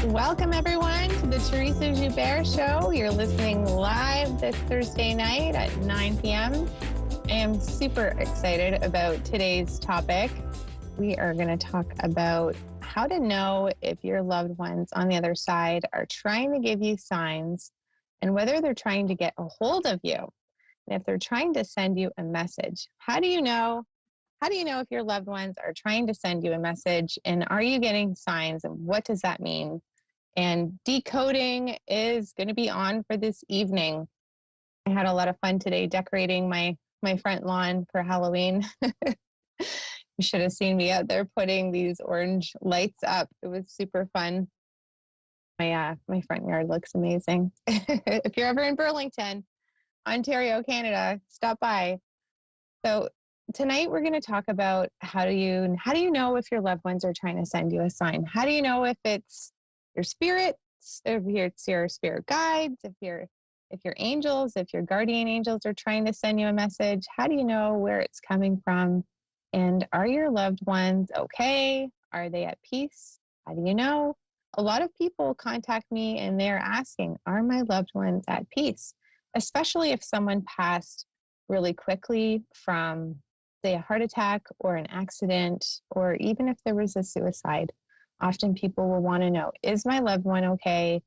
Welcome, everyone, to the Teressa Joubert Show. You're listening live this Thursday night at 9 p.m. I am super excited about today's topic. We are going to talk about how to know if your loved ones on the other side are trying to give you signs and whether they're trying to get a hold of you. And if they're trying to send you a message, how do you know? How do you know if your loved ones are trying to send you a message, and are you getting signs, and what does that mean? And decoding is going to be on for this evening. I had a lot of fun today decorating my front lawn for Halloween. You should have seen me out there putting these orange lights up. It was super fun. My front yard looks amazing. If you're ever in Burlington, Ontario, Canada, stop by. So tonight we're going to talk about how do you know if your loved ones are trying to send you a sign? How do you know if it's your spirits, if it's your spirit guides, if your angels, if your guardian angels are trying to send you a message? How do you know where it's coming from? And are your loved ones okay? Are they at peace? How do you know? A lot of people contact me and they're asking, are my loved ones at peace? Especially if someone passed really quickly from, say, a heart attack or an accident, or even if there was a suicide. Often people will want to know, is my loved one okay?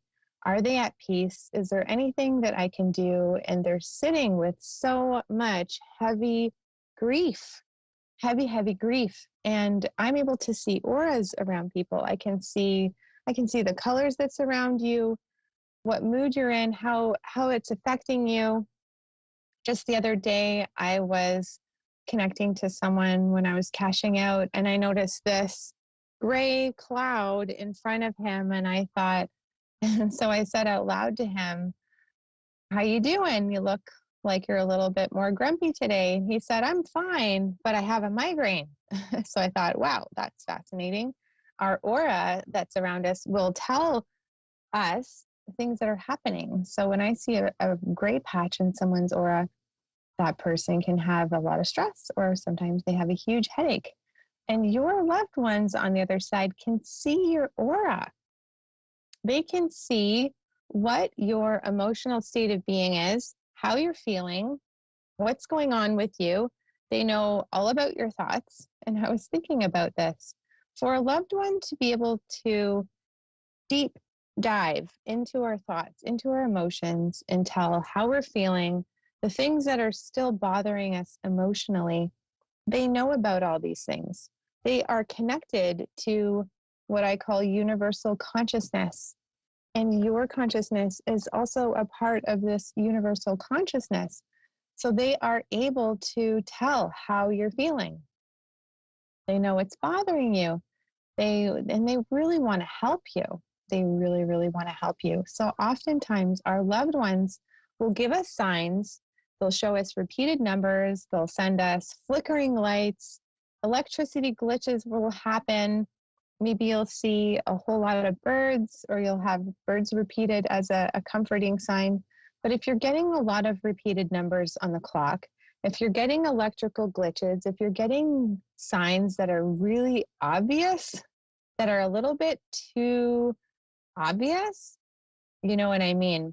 Are they at peace? Is there anything that I can do? And they're sitting with so much heavy grief, heavy grief. And I'm able to see auras around people. I can see the colors that surround you, what mood you're in, how it's affecting you. Just the other day, I was connecting to someone when I was cashing out, and I noticed this gray cloud in front of him, and I thought, and so I said out loud to him, "How you doing? You look like you're a little bit more grumpy today." And he said, "I'm fine, but I have a migraine." So I thought, wow, that's fascinating. Our aura that's around us will tell us things that are happening. So when I see a gray patch in someone's aura, that person can have a lot of stress, or sometimes they have a huge headache. And your loved ones on the other side can see your aura. They can see what your emotional state of being is, how you're feeling, what's going on with you. They know all about your thoughts. And I was thinking about this. For a loved one to be able to deep dive into our thoughts, into our emotions, and tell how we're feeling, the things that are still bothering us emotionally, they know about all these things. They are connected to what I call universal consciousness. And your consciousness is also a part of this universal consciousness. So they are able to tell how you're feeling. They know what's bothering you. They really want to help you. They really, really want to help you. So oftentimes our loved ones will give us signs. They'll show us repeated numbers. They'll send us flickering lights. Electricity glitches will happen. Maybe you'll see a whole lot of birds, or you'll have birds repeated as a comforting sign. But if you're getting a lot of repeated numbers on the clock, if you're getting electrical glitches, if you're getting signs that are really obvious, that are a little bit too obvious, you know what I mean?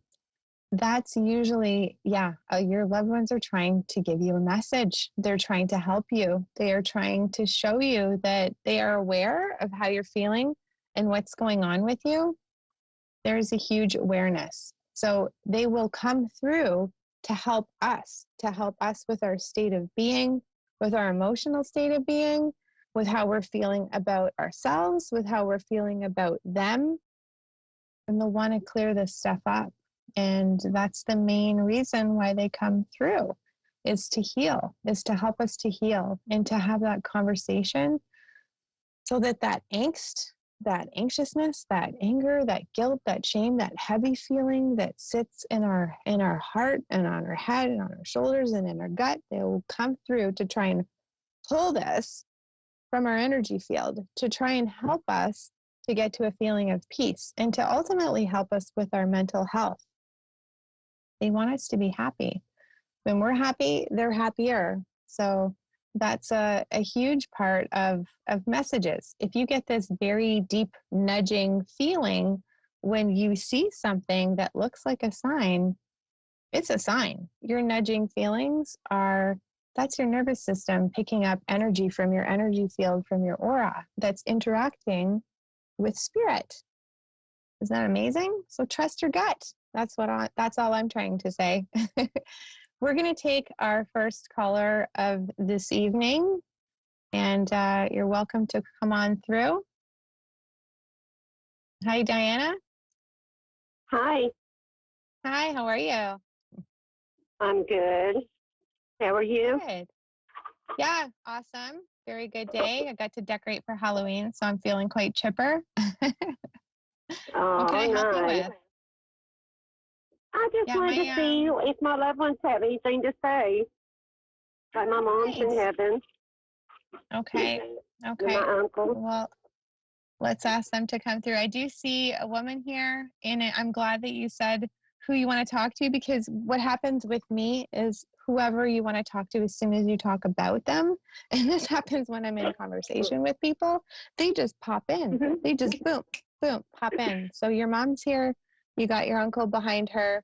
That's usually, your loved ones are trying to give you a message. They're trying to help you. They are trying to show you that they are aware of how you're feeling and what's going on with you. There's a huge awareness. So they will come through to help us with our state of being, with our emotional state of being, with how we're feeling about ourselves, with how we're feeling about them. And they'll want to clear this stuff up. And that's the main reason why they come through, is to heal, is to help us to heal and to have that conversation, so that angst, that anxiousness, that anger, that guilt, that shame, that heavy feeling that sits in our heart and on our head and on our shoulders and in our gut, they will come through to try and pull this from our energy field, to try and help us to get to a feeling of peace, and to ultimately help us with our mental health. They want us to be happy. When we're happy, they're happier. So that's a huge part of messages. If you get this very deep nudging feeling when you see something that looks like a sign, it's a sign. Your nudging feelings are, that's your nervous system picking up energy from your energy field, from your aura that's interacting with spirit. Isn't that amazing? So trust your gut. That's all I'm trying to say. We're going to take our first caller of this evening, and you're welcome to come on through. Hi, Diana. Hi, Hi, how are you? I'm good. How are you? Good. Yeah, awesome. Very good day. I got to decorate for Halloween, so I'm feeling quite chipper. What can I Oh, help you nice. with? I just Yeah, wanted to see if my loved ones have anything to say. Like my mom's in nice. heaven Okay. and Okay. my uncle. Well, let's ask them to come through. I do see a woman here, and I'm glad that you said who you want to talk to, because what happens with me is whoever you want to talk to, as soon as you talk about them, and this happens when I'm in conversation with people, they just pop in. Mm-hmm. They just boom, boom, pop in. So your mom's here. You got your uncle behind her.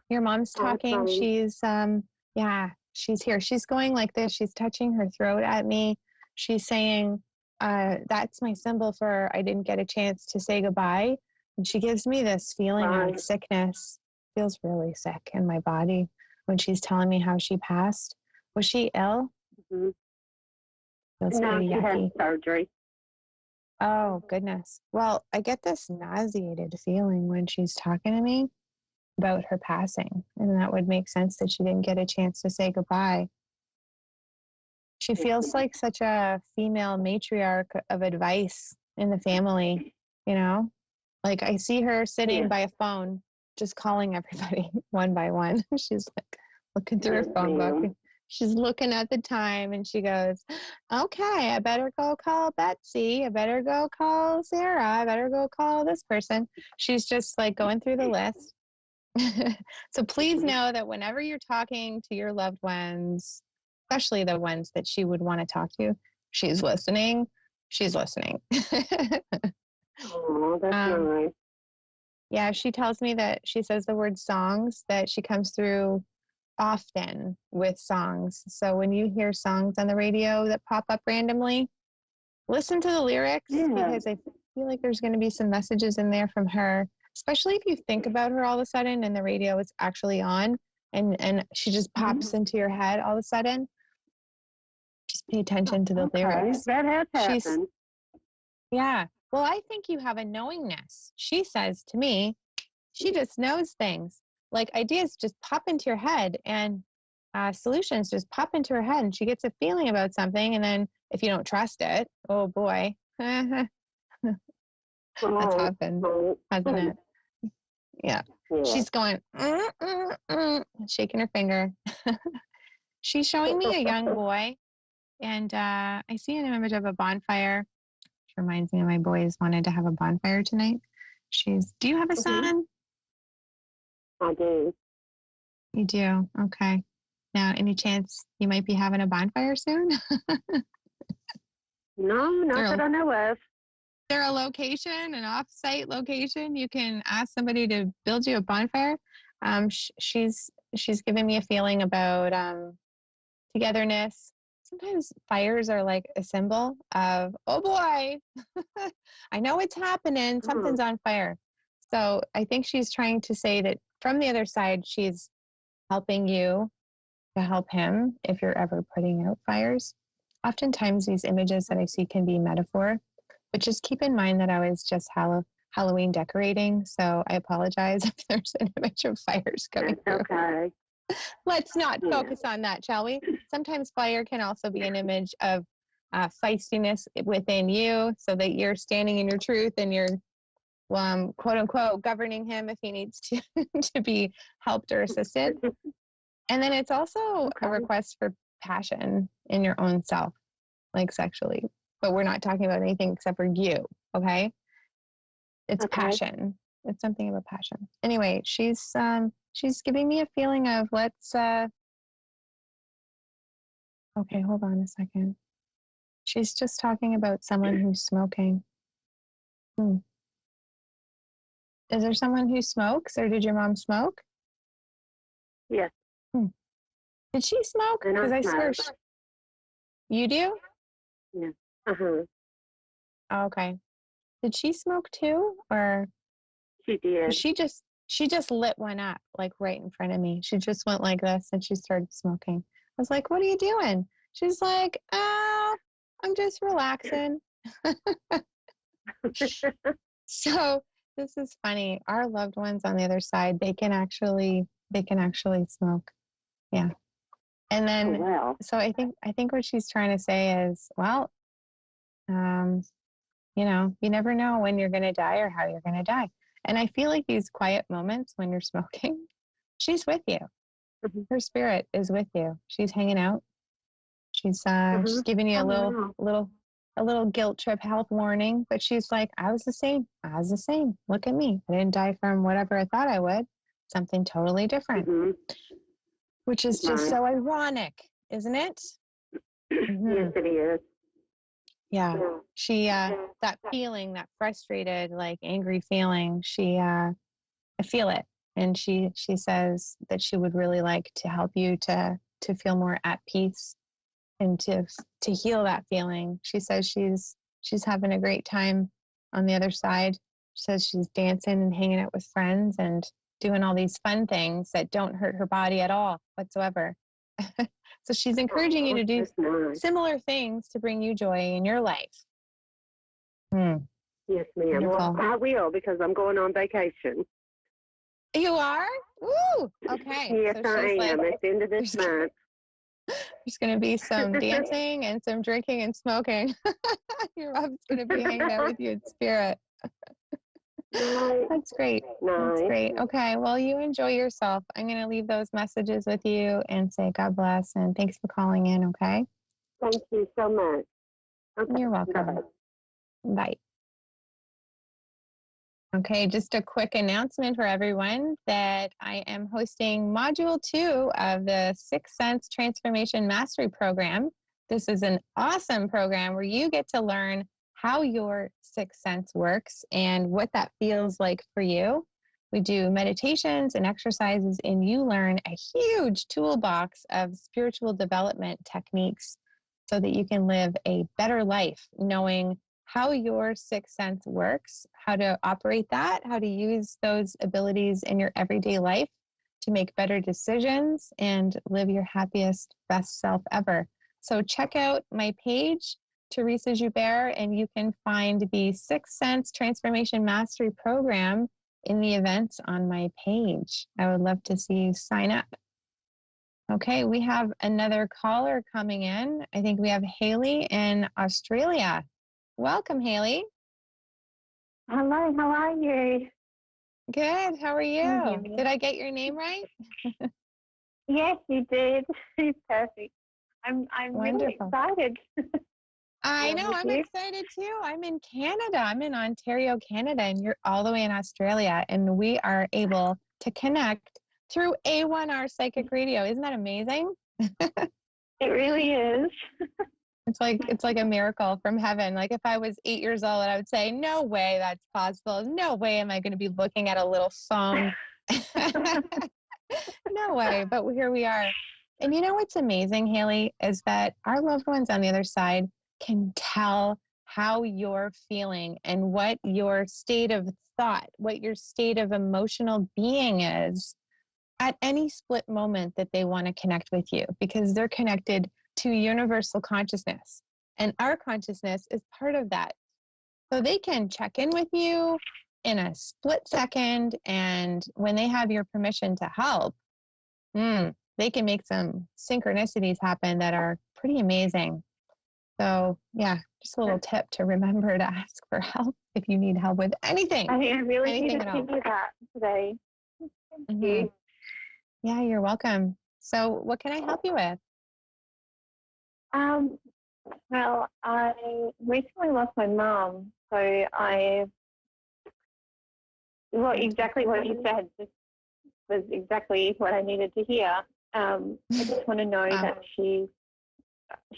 Your mom's talking. Awesome. Yeah, she's here. She's going like this. She's touching her throat at me. She's saying, that's my symbol for I didn't get a chance to say goodbye. And she gives me this feeling of sickness. Feels really sick in my body when she's telling me how she passed. Was she ill? Mm-hmm. Feels No, pretty she had yucky. surgery. Oh, goodness. Well, I get this nauseated feeling when she's talking to me about her passing. And that would make sense that she didn't get a chance to say goodbye. She feels like such a female matriarch of advice in the family, you know? Like I see her sitting by a phone, just calling everybody one by one. She's like looking through her phone book. She's looking at the time and she goes, okay, I better go call Betsy. I better go call Sarah. I better go call this person. She's just like going through the list. So please know that whenever you're talking to your loved ones, especially the ones that she would want to talk to, she's listening. She's listening. Oh, that's nice. Yeah, she tells me that she says the word songs, that she comes through often with songs. So when you hear songs on the radio that pop up randomly, listen to the lyrics, because I feel like there's going to be some messages in there from her, especially if you think about her all of a sudden and the radio is actually on and she just pops into your head all of a sudden. Just pay attention to the lyrics. That has happened. Yeah. Well, I think you have a knowingness. She says to me, she just knows things. Like ideas just pop into your head and solutions just pop into her head, and she gets a feeling about something. And then if you don't trust it, oh boy, that's happened, hasn't it? Yeah. She's going, shaking her finger. She's showing me a young boy, and I see an image of a bonfire. Which reminds me of my boys wanted to have a bonfire tonight. Do you have a son? I do. You do? Okay. Now, any chance you might be having a bonfire soon? No, not that I know of. Is there a location, an off-site location you can ask somebody to build you a bonfire? She's giving me a feeling about togetherness. Sometimes fires are like a symbol of, oh boy, I know it's happening. Something's on fire. So I think she's trying to say that from the other side, she's helping you to help him if you're ever putting out fires. Oftentimes these images that I see can be metaphor, but just keep in mind that I was just Halloween decorating. So I apologize if there's an image of fires coming through. Okay. Let's not focus on that, shall we? Sometimes fire can also be an image of feistiness within you, so that you're standing in your truth and you're quote unquote governing him if he needs to to be helped or assisted. And then it's also a request for passion in your own self, like sexually. But we're not talking about anything except for you, okay? It's passion. It's something of a passion. Anyway, she's giving me a feeling of okay, hold on a second. She's just talking about someone who's smoking. Is there someone who smokes, or did your mom smoke? Yes, Hmm. Did she smoke? and Because I I swear smoke. you do. Yeah. Uh-huh. Oh, okay. Did she smoke too, or She did. she just lit one up like right in front of me. She just went like this and she started smoking. I was like, "What are you doing?" She's like, I'm just relaxing." So this is funny. Our loved ones on the other side, they can actually smoke. Yeah. And Oh, then wow. so I think what she's trying to say is, well, um, you never know when you're going to die or how you're going to die. And I feel like these quiet moments when you're smoking, she's with you. Mm-hmm. Her spirit is with you. She's hanging out. She's giving you a Oh, little wow. little a little guilt trip health warning, but she's like, I was the same. I was the same. Look at me. I didn't die from whatever I thought I would. Something totally different, Mm-hmm. which is just Right. so ironic, isn't it? Yes, Hmm. it is. Yeah. Yeah. She that feeling, that frustrated, like angry feeling, I feel it. And she says that she would really like to help you to feel more at peace and to heal that feeling. She says she's having a great time on the other side. She says she's dancing and hanging out with friends and doing all these fun things that don't hurt her body at all whatsoever. So she's encouraging you Oh, to do that's nice. similar things to bring you joy in your life. Hmm, Yes, ma'am. Well, wonderful. I will because I'm going on vacation. You are? Woo! Okay. Yes, So I she's like, am at the end of this there's, month. there's going to be some dancing and some drinking and smoking. Your mom's going to be hanging out with you in spirit. Nice. That's great. That's Nice. great. Okay. Well, you enjoy yourself. I'm going to leave those messages with you and say God bless and thanks for calling in. Okay. Thank you so much. Okay. You're Bye-bye. welcome. Bye. Okay, just a quick announcement for everyone that I am hosting Module 2 of the Sixth Sense Transformation Mastery Program. This is an awesome program where you get to learn how your sixth sense works and what that feels like for you. We do meditations and exercises, and you learn a huge toolbox of spiritual development techniques so that you can live a better life, knowing how your sixth sense works, how to operate that, how to use those abilities in your everyday life to make better decisions and live your happiest, best self ever. So check out my page, Teressa Joubert, and you can find the Sixth Sense Transformation Mastery Program in the events on my page. I would love to see you sign up. Okay, we have another caller coming in. I think we have Haley in Australia. Welcome, Haley. Hello, how are you? Good. How are Can you hear you? me? Did I get your name right? Yes, you did. It's perfect. I'm really Wonderful. excited I know. with I'm you. excited too. I'm in Canada. I'm in Ontario, Canada, and you're all the way in Australia. And we are able to connect through A1R Psychic Radio. Isn't that amazing? It really is. It's like a miracle from heaven. Like if I was 8 years old, I would say, "No way that's possible. No way am I going to be looking at a little phone." No way. But here we are. And you know what's amazing, Haley, is that our loved ones on the other side can tell how you're feeling and what your state of thought, what your state of emotional being is at any split moment that they want to connect with you because they're connected to universal consciousness. And our consciousness is part of that. So they can check in with you in a split second. And when they have your permission to help, they can make some synchronicities happen that are pretty amazing. So, yeah, just a little tip to remember to ask for help if you need help with anything, I really anything needed at to all. hear that today. Thank Hmm. you. Yeah, you're welcome. So, what can I help you with? Um, well, I recently lost my mum, so exactly what you said was exactly what I needed to hear. I just want to know Wow. that she's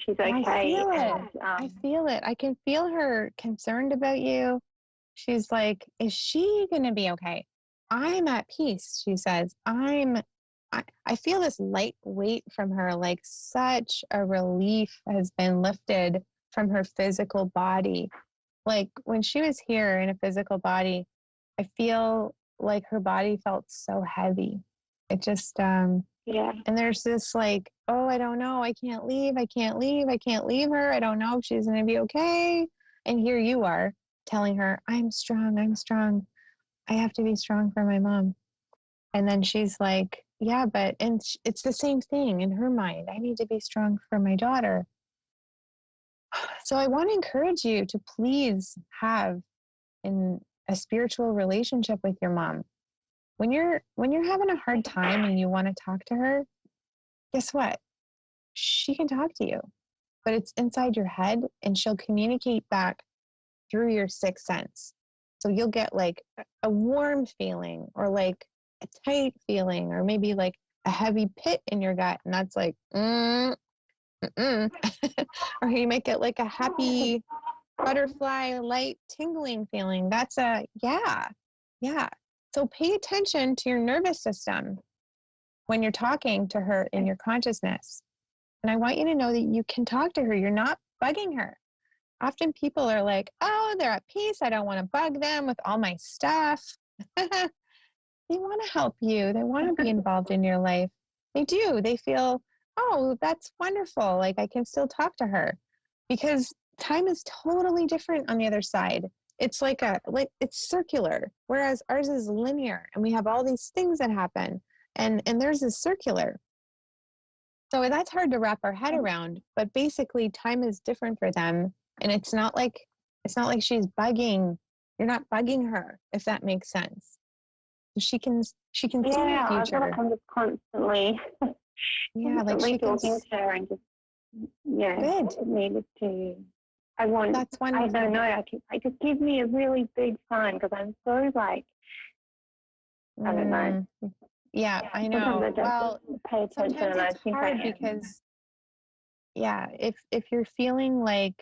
I okay. feel it. And I feel it. I can feel her concerned about you. She's like, is she going to be okay? I'm at peace, she says. I feel this light weight from her, like such a relief has been lifted from her physical body. Like when she was here in a physical body, I feel like her body felt so heavy. It just, Yeah. and there's this like, oh, I don't know. I can't leave. I can't leave. I can't leave her. I don't know if she's going to be okay. And here you are telling her, I'm strong. I'm strong. I have to be strong for my mom. And then she's like, yeah, but, and it's the same thing in her mind. I need to be strong for my daughter. So I want to encourage you to please have a spiritual relationship with your mom. When you're having a hard time and you want to talk to her, guess what? She can talk to you, but it's inside your head and she'll communicate back through your sixth sense. So you'll get like a warm feeling or like a tight feeling or maybe like a heavy pit in your gut. And that's like, or you might get like a happy butterfly, light tingling feeling. That's a, yeah, yeah. So pay attention to your nervous system when you're talking to her in your consciousness. And I want you to know that you can talk to her. You're not bugging her. Often people are like, oh, they're at peace. I don't want to bug them with all my stuff. They want to help you. They want to be involved in your life. They do. They feel, oh, that's wonderful. Like I can still talk to her because time is totally different on the other side. It's like it's circular, whereas ours is linear and we have all these things that happen and theirs is circular. So that's hard to wrap our head around, but basically time is different for them. And it's not like she's bugging. You're not bugging her, if that makes sense. She can see the Yeah, I feel future. like I'm just constantly, Yeah, like she can. talking to her and just, yeah, Good. needed to. I That's wonderful. don't know. I just give me a really big sign because I'm so like, I don't know. Yeah, I know. Sometimes I don't Well, pay attention, sometimes and I it's think hard because, yeah, if you're feeling like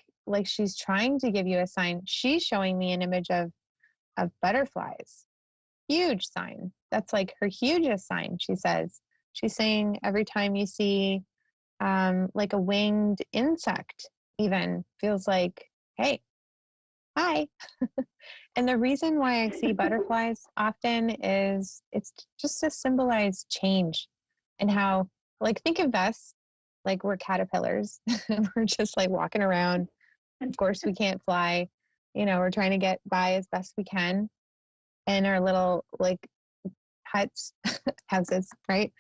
she's trying to give you a sign, she's showing me an image of butterflies. Huge sign. That's like her hugest sign, she says. She's saying every time you see like a winged insect, even feels like, hey, hi. And the reason why I see butterflies often is it's just to symbolize change and how, like, think of us like we're caterpillars and we're just like walking around. Of course, we can't fly. We're trying to get by as best we can in our little like huts, houses, right?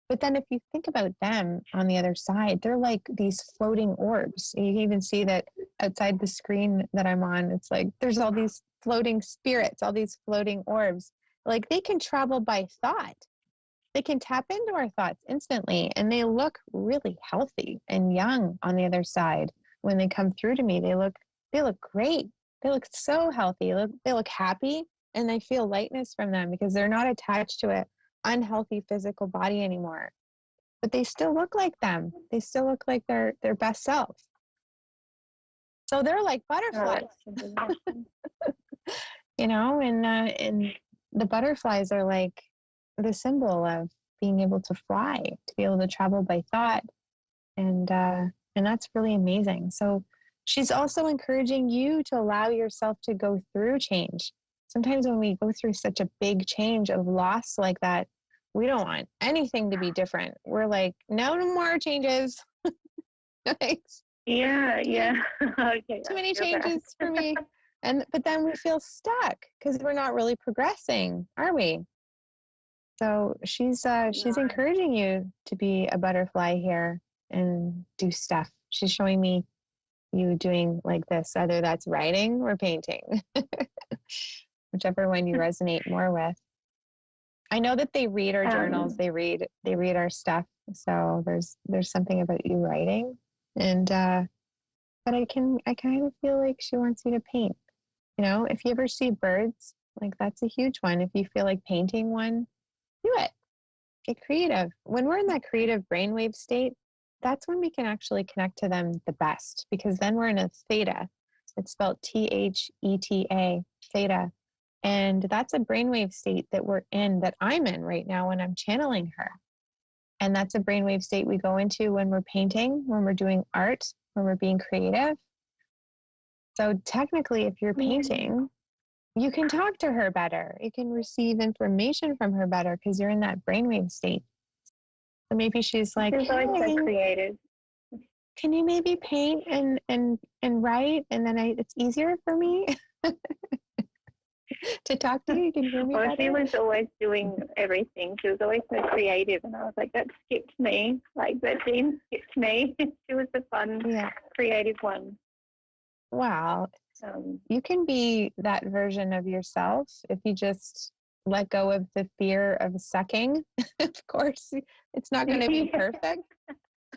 But then if you think about them on the other side, they're like these floating orbs. You can even see that outside the screen that I'm on. It's like there's all these floating spirits, all these floating orbs. Like they can travel by thought. They can tap into our thoughts instantly and they look really healthy and young on the other side. When they come through to me, they look great. They look so healthy. They look happy and I feel lightness from them because they're not attached to an unhealthy physical body anymore. But they still look like them. They still look like their best self. So they're like butterflies. And the butterflies are like the symbol of being able to fly, to be able to travel by thought. And that's really amazing. So she's also encouraging you to allow yourself to go through change. Sometimes when we go through such a big change of loss like that, we don't want anything to be different. We're like, no more changes. Thanks. Yeah. Okay. Too many changes for me. But then we feel stuck because we're not really progressing, are we? So she's encouraging you to be a butterfly here and do stuff. She's showing me you doing like this, whether that's writing or painting, whichever one you resonate more with. I know that they read our journals, they read our stuff. So there's something about you writing, and but I kind of feel like she wants you to paint. If you ever see birds, like that's a huge one. If you feel like painting one, do it. Get creative. When we're in that creative brainwave state, that's when we can actually connect to them the best because then we're in a theta. It's spelled THETA. theta. And that's a brainwave state that that I'm in right now when I'm channeling her. And that's a brainwave state we go into when we're painting, when we're doing art, when we're being creative. So technically, if you're painting, you can talk to her better. You can receive information from her better because you're in that brainwave state. So maybe she's like, She's always so creative. Can you maybe paint and write? And then it's easier for me to talk to you. You can hear me better. She was always doing everything. She was always so creative. And I was like, that skipped me. Like, that gene skipped me. She was the fun, creative one. Wow. You can be that version of yourself if you just let go of the fear of sucking. Of course, it's not going to be perfect.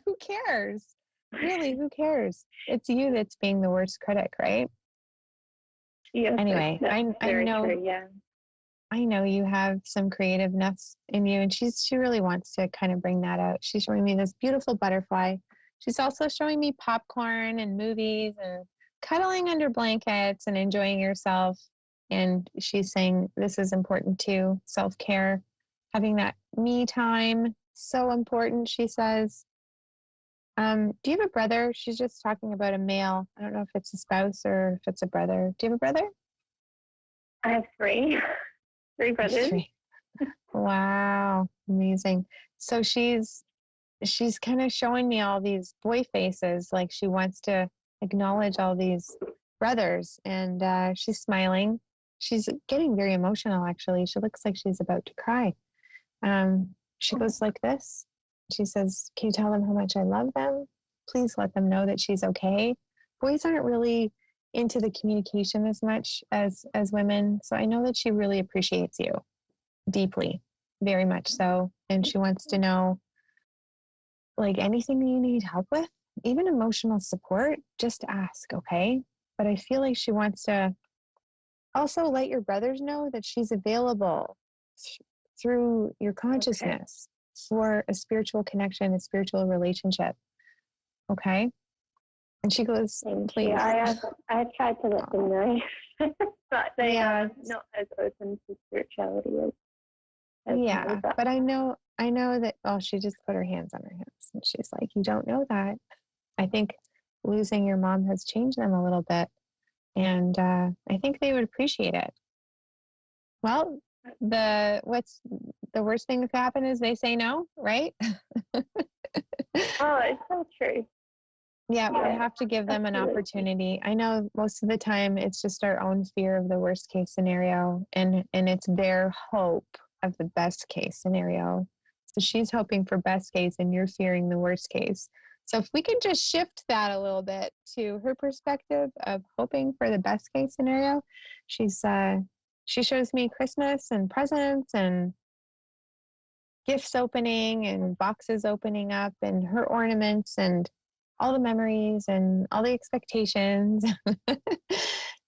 Who cares? Really, who cares? It's you that's being the worst critic, right? Yes, anyway, I know. True, yeah. I know you have some creativeness in you, and she really wants to kind of bring that out. She's showing me this beautiful butterfly. She's also showing me popcorn and movies and cuddling under blankets and enjoying yourself. And she's saying this is important too, self-care, having that me time, so important, she says. Do you have a brother? She's just talking about a male. I don't know if it's a spouse or if it's a brother. Do you have a brother? I have three brothers. Three. Wow, amazing. So she's kind of showing me all these boy faces, like she wants to acknowledge all these brothers, and she's smiling. She's getting very emotional, actually. She looks like she's about to cry. She goes like this. She says, can you tell them how much I love them? Please let them know that she's okay. Boys aren't really into the communication as much as women. So I know that she really appreciates you deeply, very much so. And she wants to know, like, anything you need help with, even emotional support, just ask, okay? But I feel like she wants to also let your brothers know that she's available through your consciousness for a spiritual connection, a spiritual relationship. Okay? And she goes, please. Yeah, I tried to let them know, but they are not as open to spirituality as but I know that, she just put her hands on her hips and she's like, you don't know that. I think losing your mom has changed them a little bit. And I think they would appreciate it. Well, what's the worst thing that could happen is they say no, right? Oh, it's so true. Yeah, we have to give them an opportunity. I know most of the time it's just our own fear of the worst case scenario, and it's their hope of the best case scenario. So she's hoping for best case and you're fearing the worst case. So if we could just shift that a little bit to her perspective of hoping for the best case scenario, she shows me Christmas and presents and gifts opening and boxes opening up and her ornaments and all the memories and all the expectations.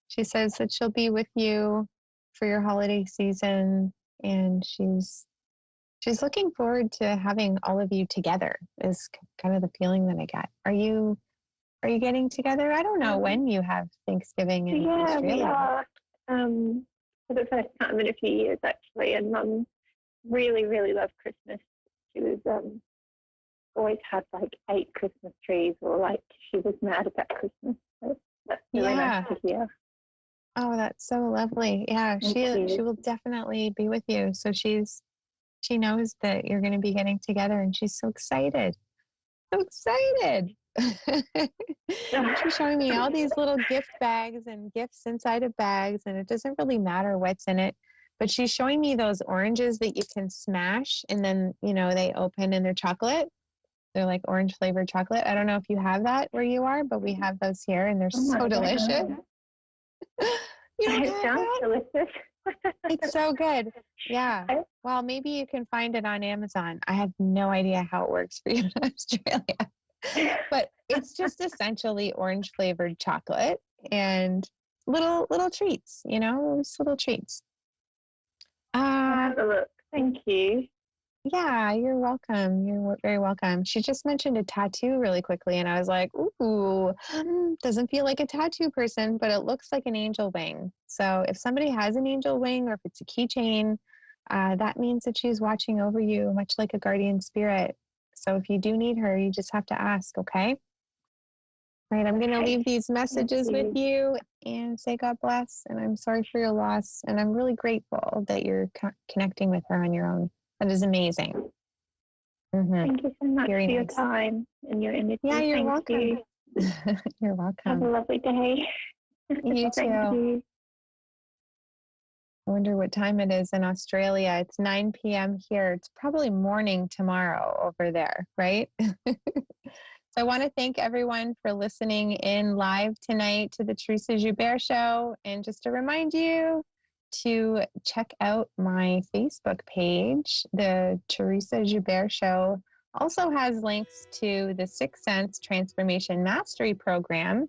She says that she'll be with you for your holiday season, and she's looking forward to having all of you together is kind of the feeling that I get. Are you getting together? I don't know when you have Thanksgiving in Australia. We are for the first time in a few years, actually, and Mum really, really loved Christmas. She was always had like 8 Christmas trees, or like she was mad about Christmas. So that's really nice to hear. Oh, that's so lovely. Yeah, she will definitely be with you. So she knows that you're going to be getting together, and she's so excited. So excited. She's showing me all these little gift bags and gifts inside of bags, and it doesn't really matter what's in it. But she's showing me those oranges that you can smash, and then, they open and they're chocolate. They're like orange flavored chocolate. I don't know if you have that where you are, but we have those here, and they're so delicious. You don't have that? Delicious. It's so good. Yeah. Well, maybe you can find it on Amazon. I have no idea how it works for you in Australia. But it's just essentially orange flavored chocolate and little treats, just little treats. I'll have a look. Thank you. Yeah, you're welcome. You're very welcome. She just mentioned a tattoo really quickly, and I was like, ooh, doesn't feel like a tattoo person, but it looks like an angel wing. So if somebody has an angel wing or if it's a keychain, that means that she's watching over you, much like a guardian spirit. So if you do need her, you just have to ask, okay? Right, I'm going to Okay. leave these Thank messages with you. you and say God bless. And I'm sorry for your loss. And I'm really grateful that you're connecting with her on your own. That is amazing. Thank you so much Very for your nice. time and your Yeah, energy. you're Thank welcome. you. You're Have a welcome. lovely day. You Thank too. you. I wonder what time it is in Australia. It's 9 p.m. here. It's probably morning tomorrow over there, right? So I want to thank everyone for listening in live tonight to the Teressa Joubert Show. And just to remind you to check out my Facebook page. The Teressa Joubert Show also has links to the Sixth Sense Transformation Mastery Program,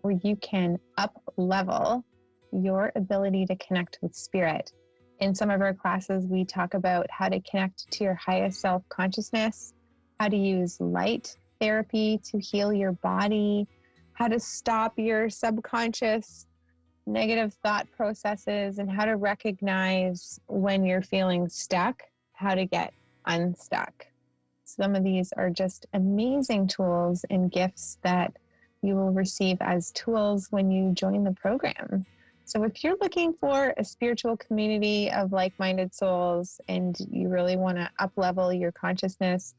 where you can up level your ability to connect with spirit. In some of our classes, we talk about how to connect to your highest self consciousness, how to use light therapy to heal your body, how to stop your subconscious negative thought processes, and how to recognize when you're feeling stuck, how to get unstuck. Some of these are just amazing tools and gifts that you will receive as tools when you join the program. So if you're looking for a spiritual community of like-minded souls and you really want to up-level your consciousness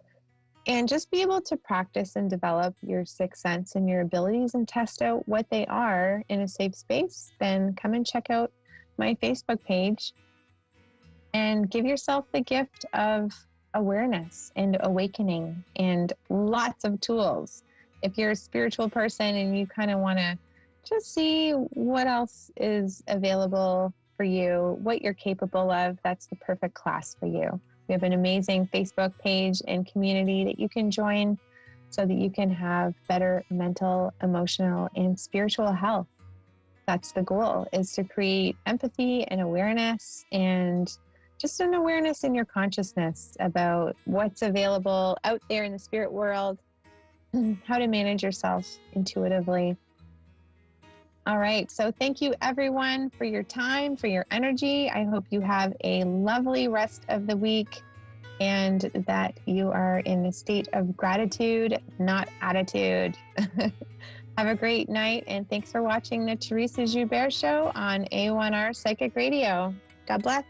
and just be able to practice and develop your sixth sense and your abilities and test out what they are in a safe space, then come and check out my Facebook page and give yourself the gift of awareness and awakening and lots of tools. If you're a spiritual person and you kind of want to just see what else is available for you, what you're capable of, that's the perfect class for you. We have an amazing Facebook page and community that you can join so that you can have better mental, emotional, and spiritual health. That's the goal, is to create empathy and awareness and just an awareness in your consciousness about what's available out there in the spirit world, how to manage yourself intuitively. All right. So thank you everyone for your time, for your energy. I hope you have a lovely rest of the week and that you are in a state of gratitude, not attitude. Have a great night, and thanks for watching the Teressa Joubert Show on A1R Psychic Radio. God bless.